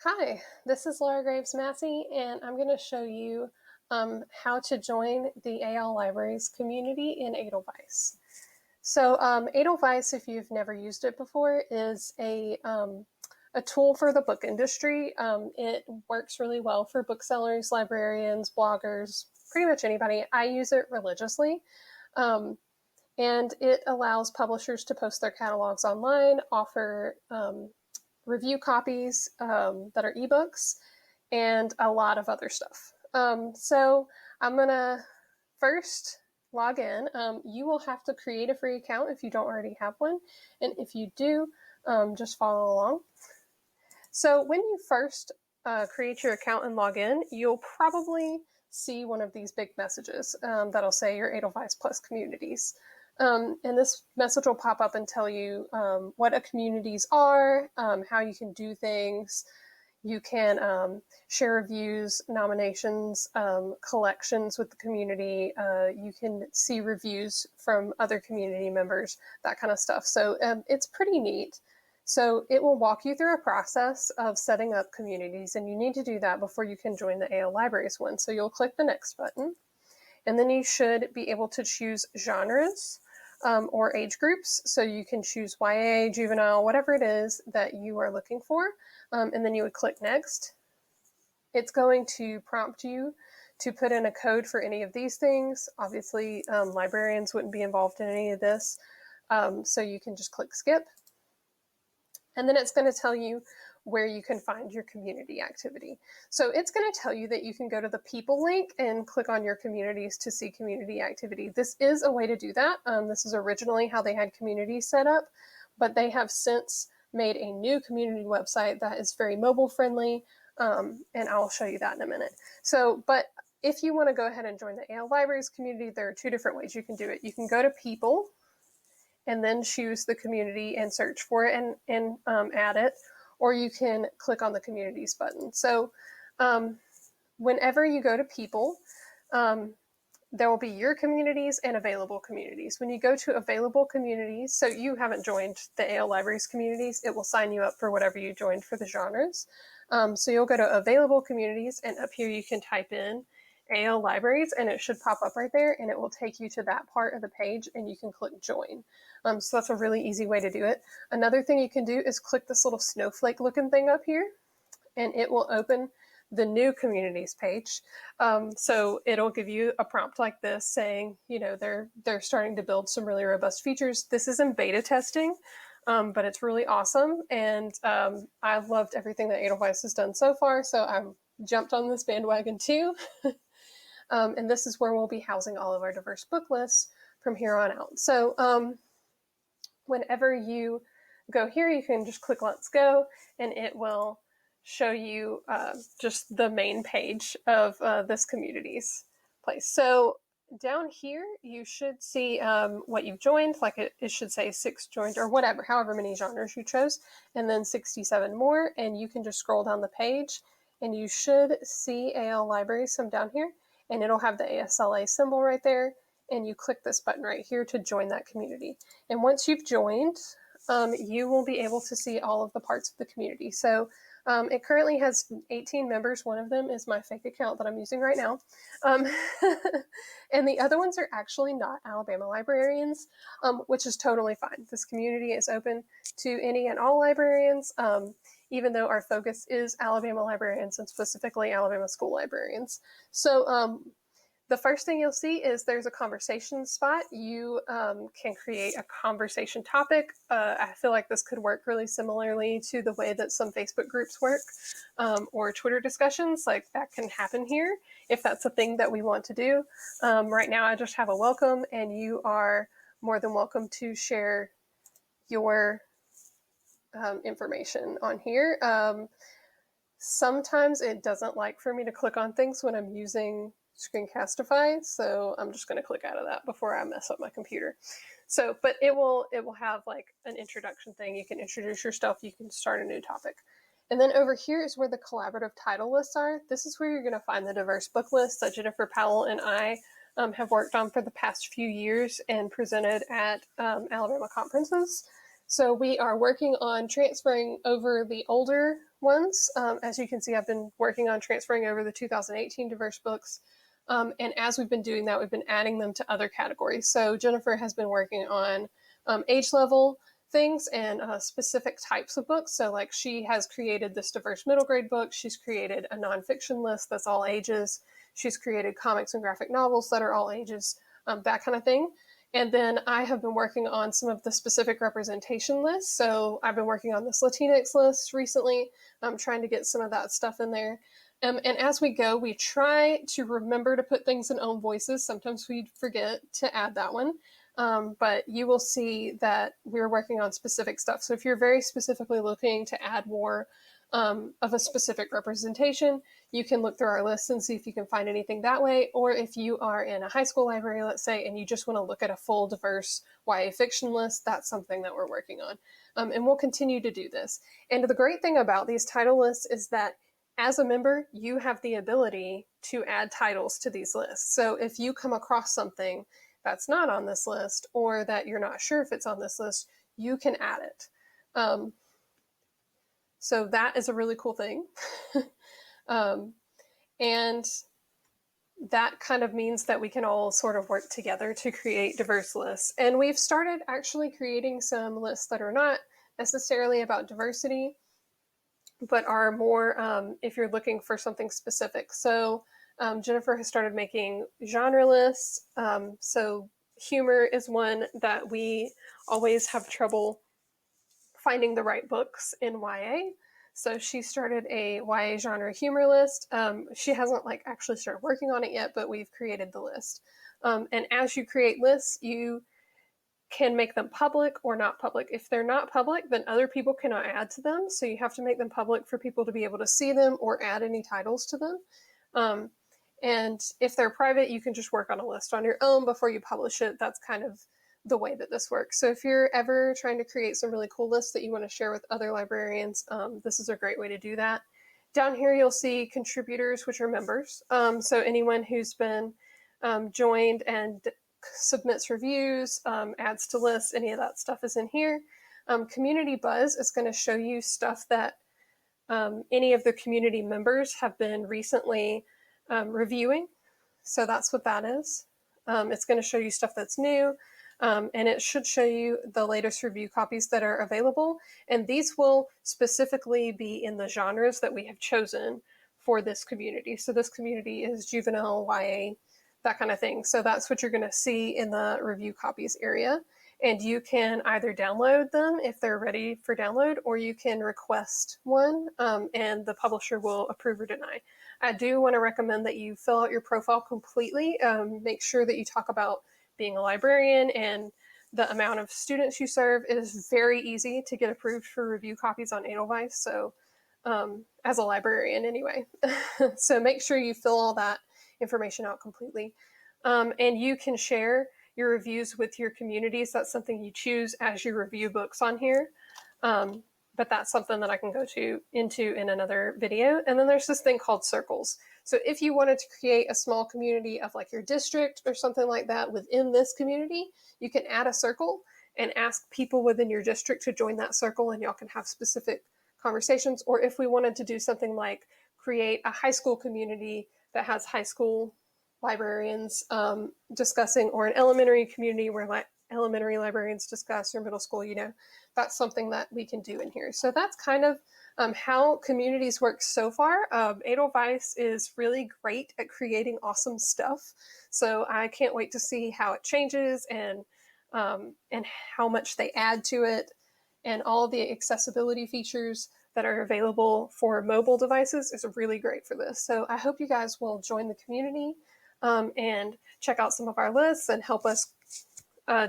Hi, this is Laura Graves Massey, and I'm going to show you how to join the AL Libraries community in Edelweiss. So Edelweiss, if you've never used it before, is a tool for the book industry. It works really well for booksellers, librarians, bloggers, pretty much anybody. I use it religiously. And it allows publishers to post their catalogs online, offer review copies that are ebooks, and a lot of other stuff. So I'm going to first log in. You will have to create a free account if you don't already have one. And if you do, just follow along. So when you first create your account and log in, you'll probably see one of these big messages that'll say your Edelweiss Plus communities. And this message will pop up and tell you what a communities are, how you can do things. You can share reviews, nominations, collections with the community. You can see reviews from other community members, that kind of stuff. So it's pretty neat. So it will walk you through a process of setting up communities, and you need to do that before you can join the AL Libraries one. So you'll click the next button, and then you should be able to choose genres or age groups. So you can choose YA, juvenile, whatever it is that you are looking for. And then you would click next. It's going to prompt you to put in a code for any of these things. Obviously, librarians wouldn't be involved in any of this. So you can just click skip. And then it's going to tell you where you can find your community activity. So it's going to tell you that you can go to the people link and click on your communities to see community activity. This is a way to do that. This is originally how they had communities set up, but they have since made a new community website that is very mobile friendly, and I'll show you that in a minute. So, but if you want to go ahead and join the AL Libraries community, there are two different ways you can do it. You can go to people and then choose the community and search for it and add it, or you can click on the communities button. So whenever you go to people, there will be your communities and available communities. When you go to available communities, so you haven't joined the AL Libraries communities, it will sign you up for whatever you joined for the genres. So you'll go to available communities, and up here you can type in AL Libraries, and it should pop up right there, and it will take you to that part of the page, and you can click join. So that's a really easy way to do it. Another thing you can do is click this little snowflake looking thing up here, and it will open the new communities page. So it'll give you a prompt like this saying, you know, they're starting to build some really robust features. This is in beta testing, but it's really awesome. And I've loved everything that Edelweiss has done so far. So I've jumped on this bandwagon too. And this is where we'll be housing all of our diverse book lists from here on out. So whenever you go here, you can just click Let's Go, and it will show you just the main page of this community's place. So down here, you should see what you've joined, like it should say 6 joined or whatever, however many genres you chose, and then 67 more, and you can just scroll down the page, and you should see AL Libraries some down here, and it'll have the ASLA symbol right there, and you click this button right here to join that community. And once you've joined, you will be able to see all of the parts of the community. So it currently has 18 members. One of them is my fake account that I'm using right now. And the other ones are actually not Alabama librarians, which is totally fine. This community is open to any and all librarians, even though our focus is Alabama librarians and specifically Alabama school librarians. So the first thing you'll see is there's a conversation spot. You can create a conversation topic. I feel like this could work really similarly to the way that some Facebook groups work, or Twitter discussions. Like that can happen here if that's a thing that we want to do. Right now I just have a welcome, and you are more than welcome to share your information on here. Sometimes it doesn't like for me to click on things when I'm using Screencastify, so I'm just going to click out of that before I mess up my computer. So, but it will have like an introduction thing. You can introduce yourself, you can start a new topic. And then over here is where the collaborative title lists are. This is where you're going to find the diverse book lists that Jennifer Powell and I have worked on for the past few years and presented at Alabama conferences. So we are working on transferring over the older ones. As you can see, I've been working on transferring over the 2018 diverse books. And as we've been doing that, we've been adding them to other categories. So Jennifer has been working on age level things and specific types of books. So like she has created this diverse middle grade book. She's created a nonfiction list that's all ages. She's created comics and graphic novels that are all ages, that kind of thing. And then I have been working on some of the specific representation lists. So I've been working on this Latinx list recently. I'm trying to get some of that stuff in there. And as we go, we try to remember to put things in own voices. Sometimes we forget to add that one. But you will see that we're working on specific stuff. So if you're very specifically looking to add more of a specific representation, you can look through our list and see if you can find anything that way. Or if you are in a high school library, let's say, and you just want to look at a full diverse YA fiction list, that's something that we're working on. And we'll continue to do this. And the great thing about these title lists is that as a member, you have the ability to add titles to these lists. So if you come across something that's not on this list, or that you're not sure if it's on this list, you can add it. So that is a really cool thing. And that kind of means that we can all sort of work together to create diverse lists. And we've started actually creating some lists that are not necessarily about diversity, but are more if you're looking for something specific. So Jennifer has started making genre lists. So humor is one that we always have trouble finding the right books in YA. So she started a YA genre humor list. She hasn't actually started working on it yet, but we've created the list. And as you create lists, you can make them public or not public. If they're not public, then other people cannot add to them. So you have to make them public for people to be able to see them or add any titles to them. And if they're private, you can just work on a list on your own before you publish it. That's kind of the way that this works. So if you're ever trying to create some really cool lists that you want to share with other librarians, this is a great way to do that. Down here, you'll see contributors, which are members. So anyone who's been joined and submits reviews, adds to lists, any of that stuff is in here. Community Buzz is going to show you stuff that any of the community members have been recently reviewing. So that's what that is. It's going to show you stuff that's new, and it should show you the latest review copies that are available. And these will specifically be in the genres that we have chosen for this community. So this community is juvenile, YA, that kind of thing. So that's what you're going to see in the review copies area. And you can either download them if they're ready for download, or you can request one, and the publisher will approve or deny. I do want to recommend that you fill out your profile completely. Make sure that you talk about being a librarian and the amount of students you serve. It is very easy to get approved for review copies on Edelweiss, so as a librarian anyway. So make sure you fill all that information out completely. And you can share your reviews with your communities. That's something you choose as you review books on here. But that's something that I can go into in another video. And then there's this thing called circles. So if you wanted to create a small community of your district or something like that within this community, you can add a circle and ask people within your district to join that circle, and y'all can have specific conversations. Or if we wanted to do something like create a high school community that has high school librarians discussing, or an elementary community where elementary librarians discuss, or middle school, that's something that we can do in here. So that's kind of how communities work so far. Edelweiss is really great at creating awesome stuff. So I can't wait to see how it changes and how much they add to it, and all the accessibility features that are available for mobile devices is really great for this. So I hope you guys will join the community and check out some of our lists and help us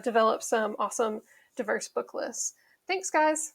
develop some awesome diverse book lists. Thanks, guys.